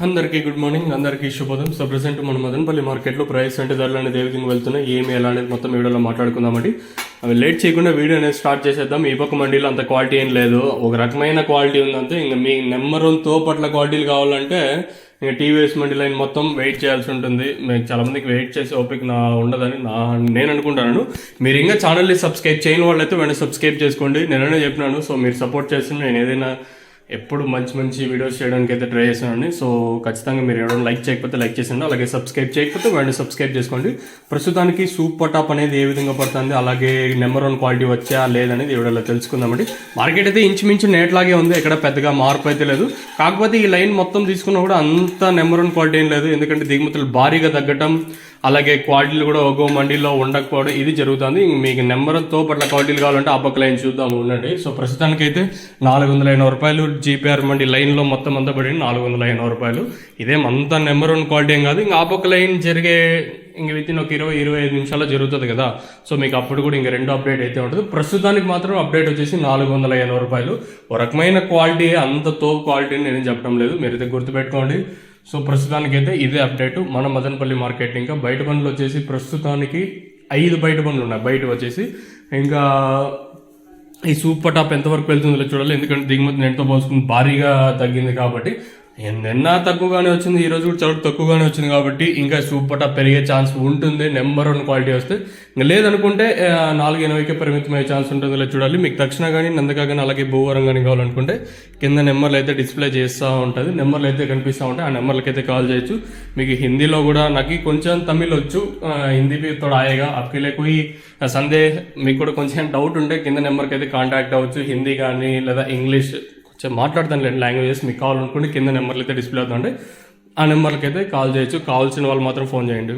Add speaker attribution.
Speaker 1: అందరికీ good morning, అందరికీ శుభోదయం. సో ప్రెసెంట్ మన మదనపల్లి మార్కెట్లో ప్రైస్ అంటే ధరలు అనేది ఏ విధంగా వెళ్తున్నాయి, ఏమి ఎలా అనేది మొత్తం వీడియోలో మాట్లాడుకుందామండి. అవి లేట్ చేయకుండా వీడియో అనేది స్టార్ట్ చేసేద్దాం. ఈ పక్క మండీలో అంత క్వాలిటీ ఏం లేదు, ఒక రకమైన క్వాలిటీ ఉందంటే. ఇంకా మీ నెంబర్ 1 తోపట్ల క్వాలిటీలు కావాలంటే ఇంకా టీవీఎస్ మండీ లైన్ మొత్తం వెయిట్ చేయాల్సి ఉంటుంది. మీకు చాలా మందికి వెయిట్ చేసే ఓపిక ఉండదని నేను అనుకుంటాను. మీరు ఇంకా ఛానల్ని సబ్స్క్రైబ్ చేయని వాళ్ళైతే వెంటనే సబ్స్క్రైబ్ చేసుకోండి. నేననే చెప్పినాను. సో మీరు సపోర్ట్ చేస్తే నేను ఏదైనా ఎప్పుడు మంచి మంచి వీడియోస్ చేయడానికి అయితే ట్రై చేస్తున్నాను. సో ఖచ్చితంగా మీరు ఎవరైనా లైక్ చేయకపోతే లైక్ చేసండి, అలాగే సబ్స్క్రైబ్ చేయకపోతే వెంటనే సబ్స్క్రైబ్ చేసుకోండి. ప్రస్తుతానికి సూపర్ టాప్ అనేది ఏ విధంగా పడుతుంది, అలాగే నెంబర్ 1 క్వాలిటీ వచ్చా లేదనేది వీడియోలో తెలుసుకుందామండి. మార్కెట్ అయితే ఇంచుమించు నేట్లాగే ఉంది, ఎక్కడ పెద్దగా మార్పు అయితే లేదు. కాకపోతే ఈ లైన్ మొత్తం తీసుకున్నా కూడా అంత నెంబర్ 1 క్వాలిటీ ఏం లేదు, ఎందుకంటే దిగుమతులు భారీగా తగ్గటం, అలాగే క్వాలిటీలు కూడా ఒక్కో మండీలో ఉండకపోవడం ఇది జరుగుతుంది. మీకు నెంబర్ 1 తోపట్ల క్వాలిటీలు కావాలంటే ఆ పక్క లైన్ చూద్దాము ఉండండి. సో ప్రస్తుతానికి అయితే 480 రూపాయలు జీపీఆర్ మండి లైన్లో మొత్తం అంతా పడింది 480 రూపాయలు. ఇదేమంతా నెంబర్ 1 క్వాలిటీ ఏం కాదు. ఇంకా ఆ పక్క లైన్ జరిగే ఇంక వితిన్ ఒక 20-25 నిమిషాల్లో జరుగుతుంది కదా. సో మీకు అప్పుడు కూడా ఇంక 2 అప్డేట్ అయితే ఉంటుంది. ప్రస్తుతానికి మాత్రం అప్డేట్ వచ్చేసి 480 రూపాయలు. ఒక రకమైన క్వాలిటీ, అంత తోపు క్వాలిటీ నేను చెప్పడం లేదు, మీరైతే గుర్తుపెట్టుకోండి. సో ప్రస్తుతానికి అయితే ఇదే అప్డేట్ మన మదనపల్లి మార్కెట్. ఇంకా బయట బండ్లు వచ్చేసి ప్రస్తుతానికి 5 బయట బండ్లు ఉన్నాయి. బయట వచ్చేసి ఇంకా ఈ సూపర్ టాప్ ఎంతవరకు వెళ్తుందో చూడాలి, ఎందుకంటే దిగుమతి నేటితో పోల్చుకుని భారీగా తగ్గింది కాబట్టి. నిన్న తక్కువగానే వచ్చింది, ఈ రోజు కూడా చాలా తక్కువగానే వచ్చింది కాబట్టి ఇంకా సూపర్ టాప్ పెరిగే ఛాన్స్ ఉంటుంది నెంబర్ 1 క్వాలిటీ వస్తే. ఇంకా లేదనుకుంటే 480కే పరిమితమయ్యే ఛాన్స్ ఉంటుంది, లేదు చూడాలి. మీకు దక్షిణ కానీ నందక కానీ అలాగే భూవరం కానీ కావాలనుకుంటే కింద నెంబర్లు అయితే డిస్ప్లే చేస్తూ ఉంటుంది, నెంబర్లు అయితే కనిపిస్తూ ఉంటాయి. ఆ నెంబర్లకి అయితే కాల్ చేయొచ్చు. మీకు హిందీలో కూడా, నాకు కొంచెం తమిళ్ వచ్చు, హిందీ भी थोड़ा आएगा आपके लिए. कोई సందేహ మీకు కూడా కొంచెం డౌట్ ఉంటే కింద నెంబర్కి అయితే కాంటాక్ట్ అవ్వచ్చు. హిందీ కానీ లేదా ఇంగ్లీష్ మాట్లాడతాను లేండి, లాంగ్వేజెస్ మీకు కావాలనుకుంటే కింద నెంబర్లు అయితే డిస్ప్లే అవుతుంటే ఆ నెంబర్లకి అయితే కాల్ చేయొచ్చు. కావాల్సిన వాళ్ళు మాత్రం ఫోన్ చేయండి.